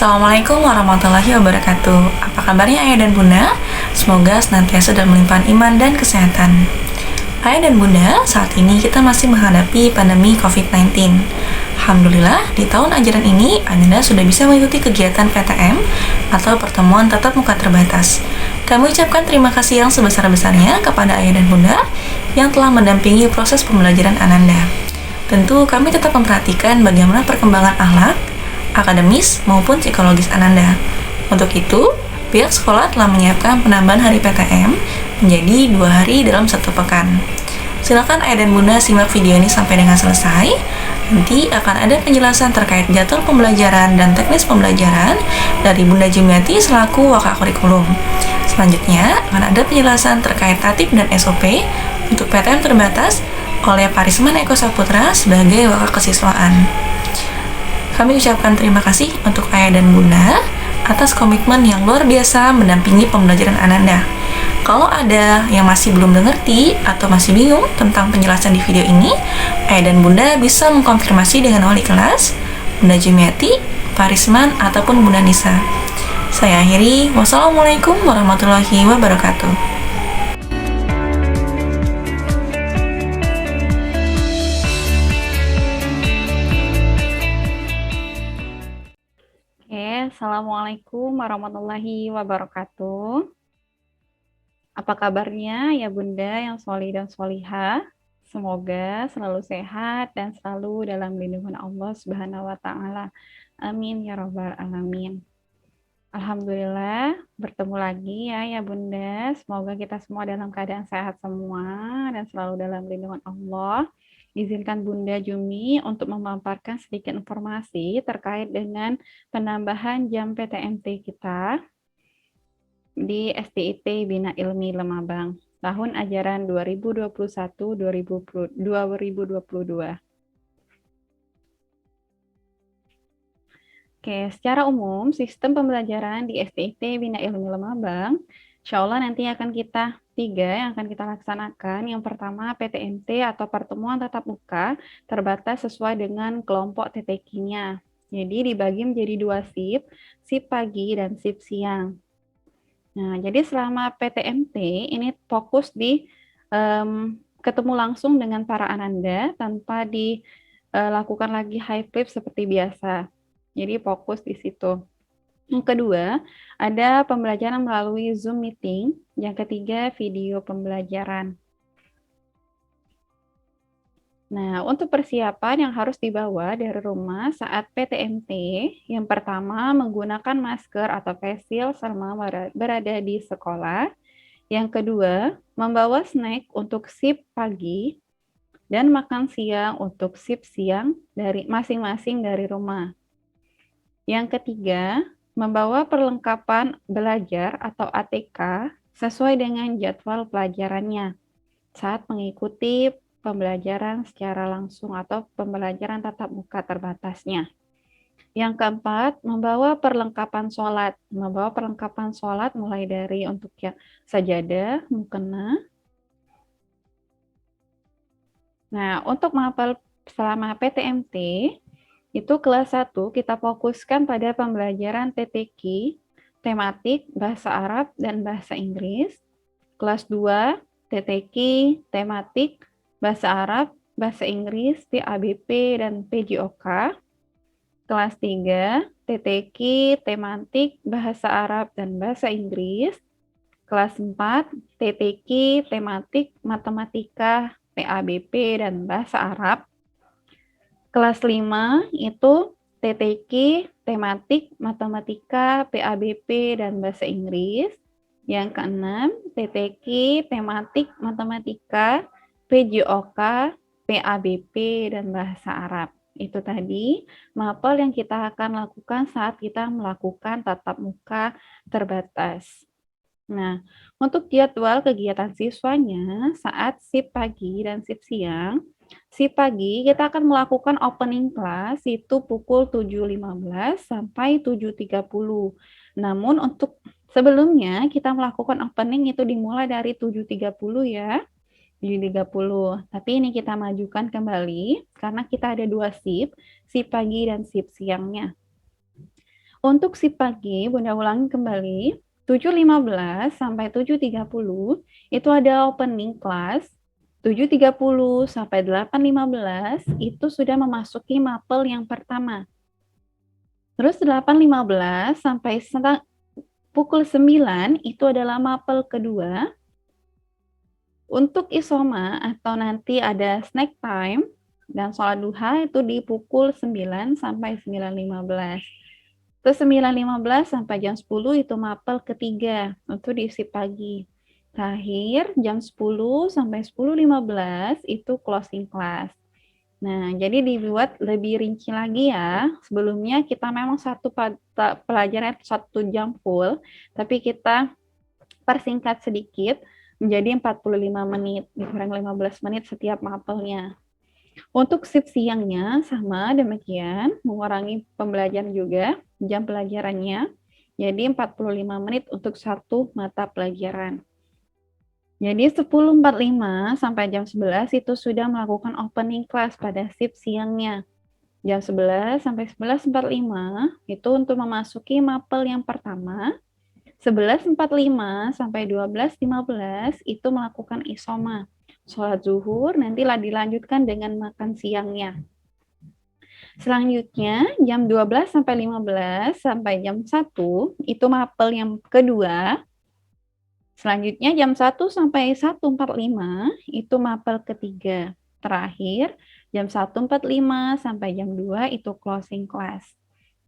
Assalamualaikum warahmatullahi wabarakatuh. Apa kabarnya ayah dan bunda? Semoga senantiasa dalam melimpahan iman dan kesehatan. Ayah dan bunda, saat ini kita masih menghadapi pandemi COVID-19. Alhamdulillah, di tahun ajaran ini Anda sudah bisa mengikuti kegiatan PTM atau pertemuan tatap muka terbatas. Kami ucapkan terima kasih yang sebesar-besarnya kepada ayah dan bunda yang telah mendampingi proses pembelajaran Ananda. Tentu kami tetap memperhatikan bagaimana perkembangan akhlak, akademis maupun psikologis Ananda. Untuk itu, pihak sekolah telah menyiapkan penambahan hari PTM menjadi 2 hari dalam 1 pekan. Silakan ayah dan bunda simak video ini sampai dengan selesai. Nanti akan ada penjelasan terkait jadwal pembelajaran dan teknis pembelajaran dari Bunda Jumiati selaku wakil kurikulum. Selanjutnya akan ada penjelasan terkait tatib dan SOP untuk PTM terbatas oleh Pak Risman Eko Saputra sebagai wakil kesiswaan. Kami ucapkan terima kasih untuk ayah dan bunda atas komitmen yang luar biasa mendampingi pembelajaran Ananda. Kalau ada yang masih belum mengerti atau masih bingung tentang penjelasan di video ini, ayah dan bunda bisa mengkonfirmasi dengan wali kelas, Bunda Jumiati, Pak Risman, ataupun Bunda Nisa. Saya akhiri, wassalamualaikum warahmatullahi wabarakatuh. Assalamualaikum warahmatullahi wabarakatuh. Apa kabarnya ya bunda yang sholih dan sholihah? Semoga selalu sehat dan selalu dalam lindungan Allah Subhanahu wa Ta'ala. Amin ya Rabbal Alamin. Alhamdulillah bertemu lagi ya bunda. Semoga kita semua dalam keadaan sehat semua dan selalu dalam lindungan Allah. Izinkan Bunda Jumi untuk memaparkan sedikit informasi terkait dengan penambahan jam PTMT kita di SDIT Bina Ilmi Lemabang tahun ajaran 2021-2022. Oke, secara umum sistem pembelajaran di SDIT Bina Ilmi Lemabang insya Allah nanti akan kita 3 yang akan kita laksanakan. Yang pertama PTMT atau pertemuan tatap muka terbatas sesuai dengan kelompok TTQ-nya. Jadi dibagi menjadi 2 shift, shift pagi dan shift siang. Nah, jadi selama PTMT ini fokus di ketemu langsung dengan para ananda tanpa dilakukan lagi high flip seperti biasa. Jadi fokus di situ. Yang kedua, ada pembelajaran melalui Zoom meeting. Yang ketiga, video pembelajaran. Nah, untuk persiapan yang harus dibawa dari rumah saat PTMT, yang pertama menggunakan masker atau face shield selama berada di sekolah. Yang kedua, membawa snack untuk shift pagi dan makan siang untuk shift siang dari masing-masing dari rumah. Yang ketiga, membawa perlengkapan belajar atau ATK sesuai dengan jadwal pelajarannya saat mengikuti pembelajaran secara langsung atau pembelajaran tatap muka terbatasnya. Yang keempat, membawa perlengkapan sholat. Membawa perlengkapan sholat mulai dari untuk yang sajadah, mukena. Nah, untuk menghafal selama PTMT, itu kelas 1 kita fokuskan pada pembelajaran TTQ, tematik, bahasa Arab, dan bahasa Inggris. Kelas 2, TTQ, tematik, bahasa Arab, bahasa Inggris, PABP, dan PJOK. Kelas 3, TTQ, tematik, bahasa Arab, dan bahasa Inggris. Kelas 4, TTQ, tematik, matematika, PABP, dan bahasa Arab. Kelas 5 itu TTQ, tematik, matematika, PABP, dan bahasa Inggris. Yang keenam, TTQ, tematik, matematika, PJOK, PABP, dan bahasa Arab. Itu tadi mapel yang kita akan lakukan saat kita melakukan tatap muka terbatas. Nah, untuk jadwal kegiatan siswanya saat shift pagi dan shift siang, shift pagi kita akan melakukan opening class itu pukul 7.15 sampai 7.30. Namun untuk sebelumnya kita melakukan opening itu dimulai dari 7.30 ya. 7.30. Tapi ini kita majukan kembali karena kita ada dua shift pagi dan shift siangnya. Untuk shift pagi, Bunda ulangi kembali, 7.15 sampai 7.30 itu ada opening class. 7.30 sampai 8.15 itu sudah memasuki mapel yang pertama. Terus 8.15 sampai pukul 9 itu adalah mapel kedua. Untuk isoma atau nanti ada snack time dan sholat duha itu di pukul 9 sampai 9.15. Terus 9.15 sampai jam 10 itu mapel ketiga untuk di shift pagi. Terakhir jam 10 sampai 10.15 itu closing class. Nah, jadi dibuat lebih rinci lagi ya. Sebelumnya kita memang satu pelajaran 1 jam full, tapi kita persingkat sedikit menjadi 45 menit, dikurang 15 menit setiap mapelnya. Untuk shift siangnya sama demikian, mengurangi pembelajaran juga, jam pelajarannya, jadi 45 menit untuk satu mata pelajaran. Jadi 10.45 sampai jam 11 itu sudah melakukan opening class pada shift siangnya. Jam 11 sampai 11.45 itu untuk memasuki mapel yang pertama. 11.45 sampai 12.15 itu melakukan isoma. Sholat zuhur nantilah dilanjutkan dengan makan siangnya. Selanjutnya jam 12 sampai 15 sampai jam 1 itu mapel yang kedua. Selanjutnya jam 1 sampai 1.45 itu mapel ketiga. Terakhir jam 1.45 sampai jam 2 itu closing class.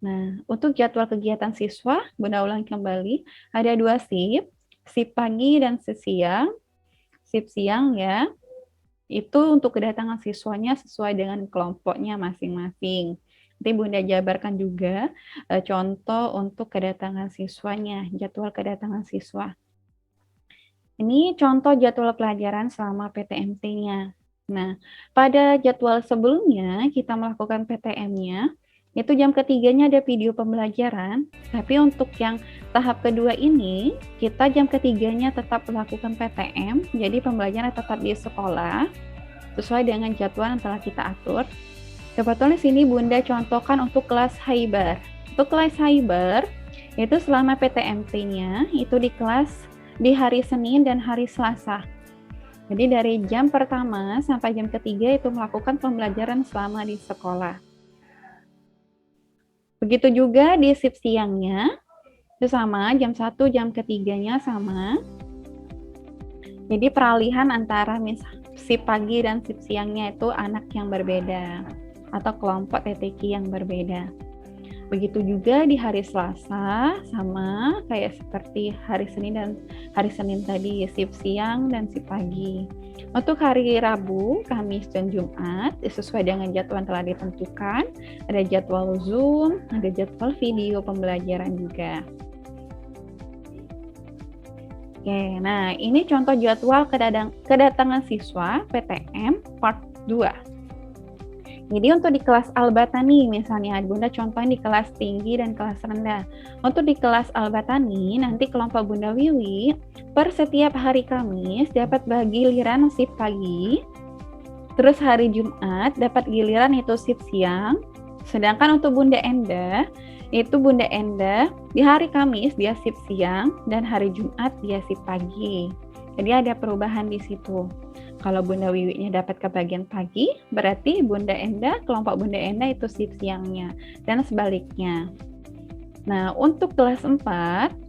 Nah, untuk jadwal kegiatan siswa, Bunda ulang kembali, ada dua shift pagi dan shift siang. Shift siang ya, itu untuk kedatangan siswanya sesuai dengan kelompoknya masing-masing. Nanti Bunda jabarkan juga contoh untuk kedatangan siswanya, jadwal kedatangan siswa. Ini contoh jadwal pelajaran selama PTMT-nya. Nah, pada jadwal sebelumnya kita melakukan PTM-nya, itu jam ketiganya ada video pembelajaran, tapi untuk yang tahap kedua ini, kita jam ketiganya tetap melakukan PTM, jadi pembelajaran tetap di sekolah, sesuai dengan jadwal yang telah kita atur. Kebetulan di sini Bunda contohkan untuk kelas Haibar. Untuk kelas Haibar, itu selama PTMT-nya, itu di kelas di hari Senin dan hari Selasa. Jadi dari jam pertama sampai jam ketiga itu melakukan pembelajaran selama di sekolah. Begitu juga di shift siangnya, itu sama, jam 1, jam ketiganya sama. Jadi peralihan antara shift pagi dan shift siangnya itu anak yang berbeda, atau kelompok TTQ yang berbeda. Begitu juga di hari Selasa, sama kayak seperti hari Senin tadi, shift siang dan shift pagi. Untuk hari Rabu, Kamis, dan Jumat, sesuai dengan jadwal yang telah ditentukan, ada jadwal Zoom, ada jadwal video pembelajaran juga. Oke, nah ini contoh jadwal kedatangan siswa PTM Part 2. Jadi untuk di kelas Al-Batani misalnya, Bunda contohin di kelas tinggi dan kelas rendah. Untuk di kelas Al-Batani, nanti kelompok Bunda Wiwi per setiap hari Kamis dapat giliran shift pagi, terus hari Jumat dapat giliran itu shift siang, sedangkan untuk Bunda Enda, itu Bunda Enda di hari Kamis dia shift siang, dan hari Jumat dia shift pagi. Jadi ada perubahan di situ. Kalau Bunda Wiwi-nya dapat kebagian pagi, berarti Bunda Enda, kelompok Bunda Enda itu shift siangnya, dan sebaliknya. Nah, untuk kelas 4,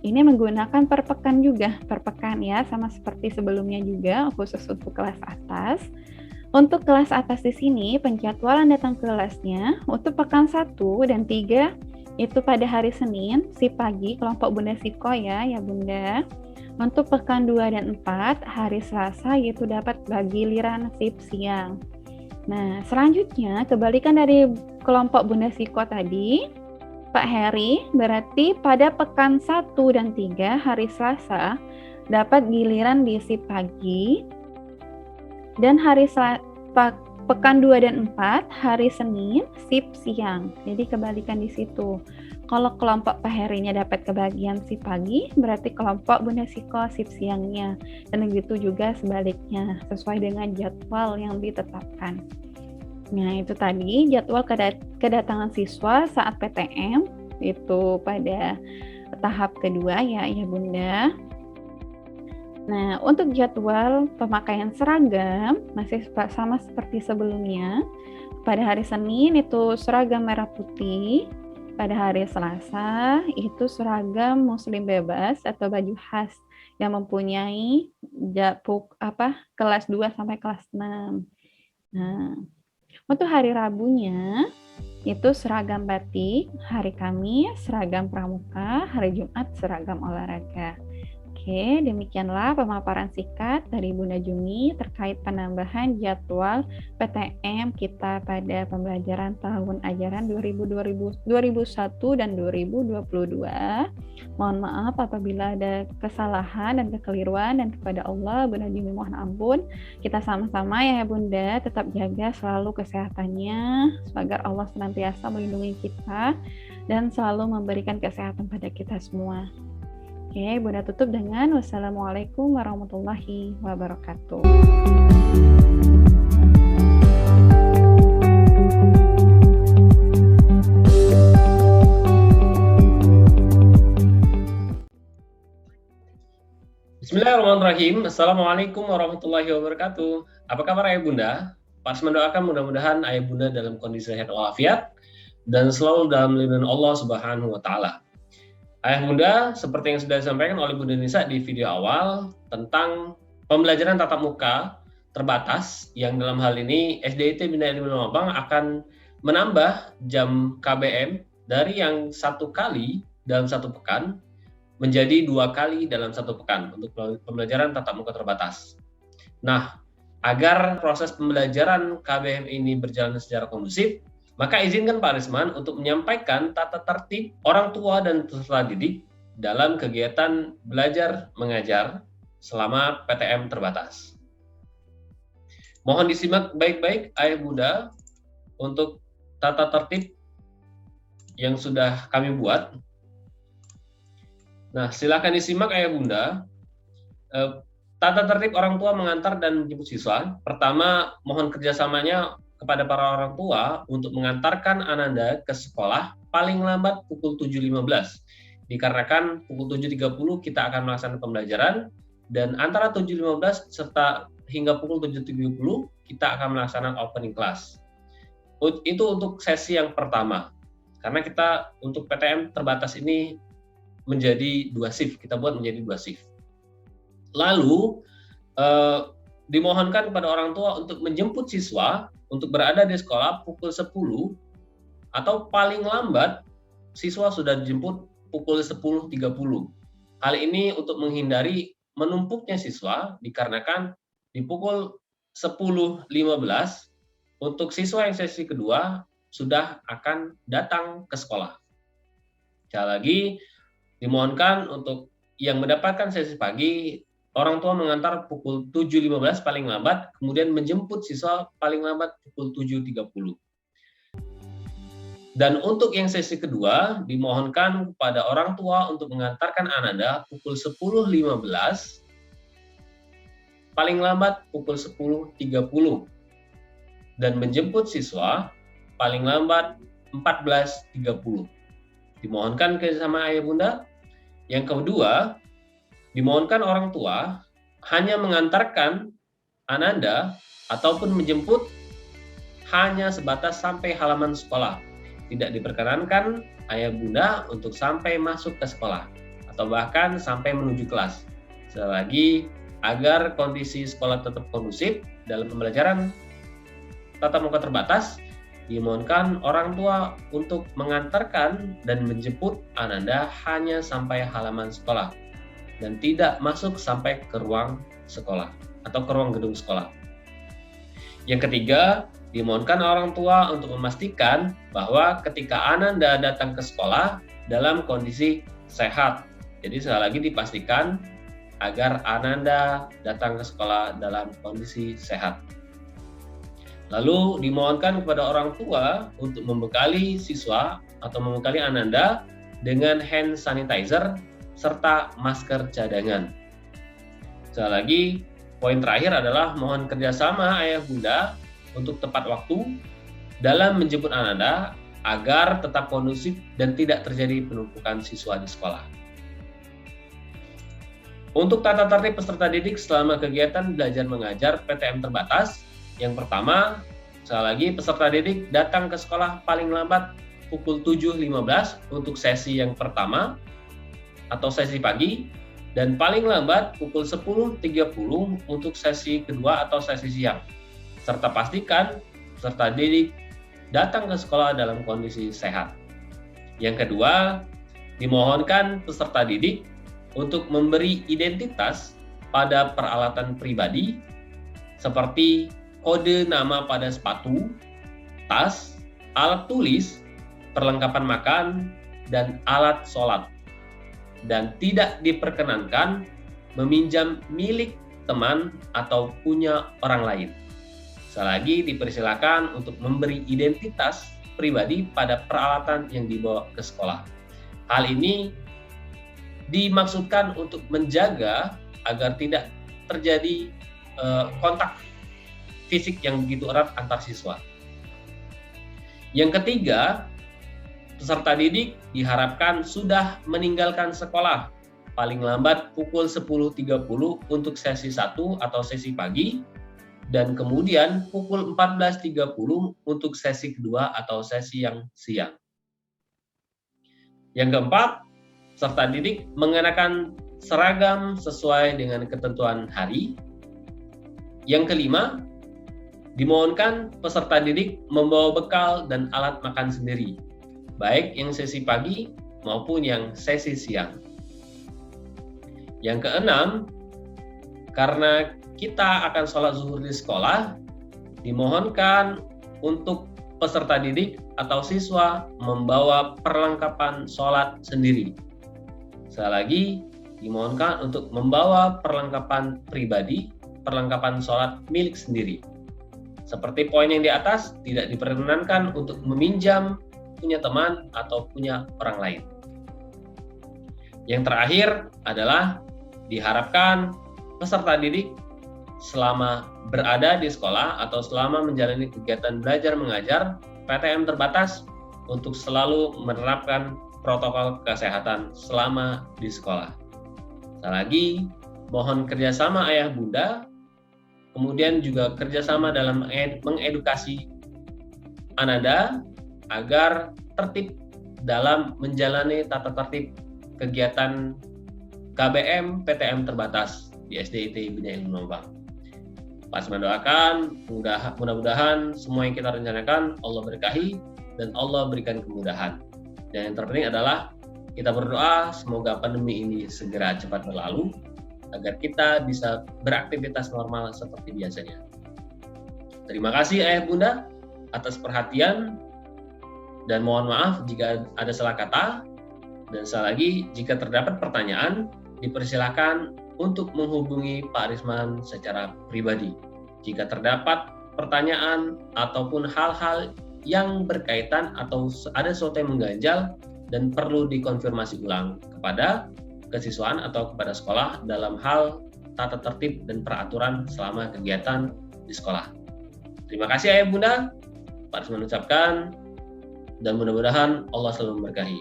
ini menggunakan per pekan juga, per pekan ya, sama seperti sebelumnya juga, khusus untuk kelas atas. Untuk kelas atas di sini, penjadwalan datang ke kelasnya untuk pekan 1 dan 3 itu pada hari Senin, shift pagi, kelompok Bunda Siko ya Bunda. Untuk pekan 2 dan 4, hari Selasa yaitu dapat giliran shift siang. Nah, selanjutnya kebalikan dari kelompok Bunda Siko tadi, Pak Heri, berarti pada pekan 1 dan 3, hari Selasa, dapat giliran di shift pagi, dan pekan 2 dan 4 hari Senin shift siang. Jadi kebalikan di situ. Kalau kelompok Pak Herinya dapat kebagian shift pagi, berarti kelompok Bunda Siko shift siangnya. Dan begitu juga sebaliknya, sesuai dengan jadwal yang ditetapkan. Nah, itu tadi jadwal kedatangan siswa saat PTM itu pada tahap kedua ya Bunda. Nah, untuk jadwal pemakaian seragam masih sama seperti sebelumnya. Pada hari Senin itu seragam merah putih, pada hari Selasa itu seragam muslim bebas atau baju khas yang mempunyai kelas 2 sampai kelas 6. Nah, untuk hari Rabunya itu seragam batik, hari Kamis seragam pramuka, hari Jumat seragam olahraga. Oke, demikianlah pemaparan singkat dari Bunda Jumi terkait penambahan jadwal PTM kita pada pembelajaran tahun ajaran 2001 dan 2022. Mohon maaf apabila ada kesalahan dan kekeliruan, dan kepada Allah Bunda Jumi mohon ampun. Kita sama-sama ya Bunda tetap jaga selalu kesehatannya agar Allah senantiasa melindungi kita dan selalu memberikan kesehatan pada kita semua. Oke, Bunda tutup dengan wassalamualaikum warahmatullahi wabarakatuh. Bismillahirrahmanirrahim. Assalamualaikum warahmatullahi wabarakatuh. Apa kabar Ayah Bunda? Pas mendoakan mudah-mudahan Ayah Bunda dalam kondisi sehat walafiat dan selalu dalam lindungan Allah Subhanahu wa Ta'ala. Ayah Bunda, seperti yang sudah disampaikan oleh Bunda Nisa di video awal tentang pembelajaran tatap muka terbatas, yang dalam hal ini SDIT Bina Ilmu Mabang akan menambah jam KBM dari yang 1 kali dalam 1 pekan menjadi 2 kali dalam 1 pekan untuk pembelajaran tatap muka terbatas. Nah, agar proses pembelajaran KBM ini berjalan secara kondusif, maka izinkan Pak Risman untuk menyampaikan tata tertib orang tua dan peserta didik dalam kegiatan belajar mengajar selama PTM terbatas. Mohon disimak baik-baik Ayah Bunda untuk tata tertib yang sudah kami buat. Nah, silakan disimak Ayah Bunda. Tata tertib orang tua mengantar dan menjemput siswa. Pertama, mohon kerjasamanya kepada para orang tua untuk mengantarkan Ananda ke sekolah paling lambat pukul 7.15. Dikarenakan pukul 7.30 kita akan melaksanakan pembelajaran, dan antara 7.15 serta hingga pukul 7.30 kita akan melaksanakan opening class. Itu untuk sesi yang pertama. Karena kita untuk PTM terbatas ini menjadi 2 shift, kita buat menjadi 2 shift. Lalu dimohonkan kepada orang tua untuk menjemput siswa untuk berada di sekolah pukul 10 atau paling lambat siswa sudah dijemput pukul 10.30. Hal ini untuk menghindari menumpuknya siswa, dikarenakan di pukul 10.15 untuk siswa yang sesi kedua sudah akan datang ke sekolah. Sekali lagi, dimohonkan untuk yang mendapatkan sesi pagi, orang tua mengantar pukul 7.15 paling lambat, kemudian menjemput siswa paling lambat pukul 7.30. Dan untuk yang sesi kedua, dimohonkan kepada orang tua untuk mengantarkan Ananda pukul 10.15, paling lambat pukul 10.30. Dan menjemput siswa paling lambat 14.30. Dimohonkan kerjasama Ayah Bunda. Yang kedua, dimohonkan orang tua hanya mengantarkan Ananda ataupun menjemput hanya sebatas sampai halaman sekolah. Tidak diperkenankan Ayah Bunda untuk sampai masuk ke sekolah atau bahkan sampai menuju kelas. Sekali lagi, agar kondisi sekolah tetap kondusif dalam pembelajaran tatap muka terbatas, dimohonkan orang tua untuk mengantarkan dan menjemput Ananda hanya sampai halaman sekolah dan tidak masuk sampai ke ruang sekolah atau ke ruang gedung sekolah. Yang ketiga, dimohonkan orang tua untuk memastikan bahwa ketika Ananda datang ke sekolah dalam kondisi sehat. Jadi sekali lagi dipastikan agar Ananda datang ke sekolah dalam kondisi sehat. Lalu dimohonkan kepada orang tua untuk membekali siswa atau membekali Ananda dengan hand sanitizer serta masker cadangan. Sekali lagi, poin terakhir adalah mohon kerjasama ayah bunda untuk tepat waktu dalam menjemput Ananda agar tetap kondusif dan tidak terjadi penumpukan siswa di sekolah. Untuk tata tertib peserta didik selama kegiatan belajar mengajar PTM terbatas, yang pertama, sekali lagi peserta didik datang ke sekolah paling lambat pukul 7.15 untuk sesi yang pertama atau sesi pagi, dan paling lambat pukul 10.30 untuk sesi kedua atau sesi siang. Serta pastikan peserta didik datang ke sekolah dalam kondisi sehat. Yang kedua, dimohonkan peserta didik untuk memberi identitas pada peralatan pribadi seperti kode nama pada sepatu, tas, alat tulis, perlengkapan makan, dan alat sholat. Dan tidak diperkenankan meminjam milik teman atau punya orang lain. Sekali lagi dipersilakan untuk memberi identitas pribadi pada peralatan yang dibawa ke sekolah. Hal ini dimaksudkan untuk menjaga agar tidak terjadi kontak fisik yang begitu erat antar siswa. Yang ketiga, peserta didik diharapkan sudah meninggalkan sekolah paling lambat pukul 10.30 untuk sesi 1 atau sesi pagi, dan kemudian pukul 14.30 untuk sesi kedua atau sesi yang siang. Yang keempat, peserta didik mengenakan seragam sesuai dengan ketentuan hari. Yang kelima, dimohonkan peserta didik membawa bekal dan alat makan sendiri, baik yang sesi pagi maupun yang sesi siang. Yang keenam, karena kita akan sholat zuhur di sekolah, dimohonkan untuk peserta didik atau siswa membawa perlengkapan sholat sendiri. Sekali lagi, dimohonkan untuk membawa perlengkapan pribadi, perlengkapan sholat milik sendiri. Seperti poin yang di atas, tidak diperkenankan untuk meminjam punya teman atau punya orang lain. Yang terakhir adalah diharapkan peserta didik selama berada di sekolah atau selama menjalani kegiatan belajar mengajar PTM terbatas untuk selalu menerapkan protokol kesehatan selama di sekolah. Sekali lagi, mohon kerjasama ayah bunda, kemudian juga kerjasama dalam mengedukasi Ananda agar tertib dalam menjalani tata tertib kegiatan KBM PTM terbatas di SDIT Bina Ilmu Mampang. Pas mendoakan, mudah-mudahan semua yang kita rencanakan Allah berkahi dan Allah berikan kemudahan. Dan yang terpenting adalah kita berdoa semoga pandemi ini segera cepat berlalu agar kita bisa beraktivitas normal seperti biasanya. Terima kasih ayah bunda atas perhatian dan mohon maaf jika ada salah kata, dan sekali lagi jika terdapat pertanyaan dipersilakan untuk menghubungi Pak Arisman secara pribadi. Jika terdapat pertanyaan ataupun hal-hal yang berkaitan atau ada sesuatu yang mengganjal dan perlu dikonfirmasi ulang kepada kesiswaan atau kepada sekolah dalam hal tata tertib dan peraturan selama kegiatan di sekolah. Terima kasih ayah bunda, Pak Arisman ucapkan, dan mudah-mudahan Allah selalu memberkahi.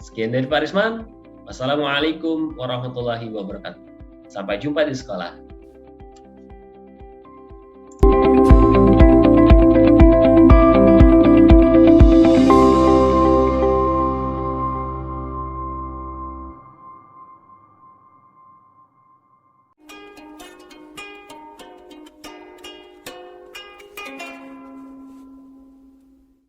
Sekian dari Pak Arisman. Wassalamualaikum warahmatullahi wabarakatuh. Sampai jumpa di sekolah.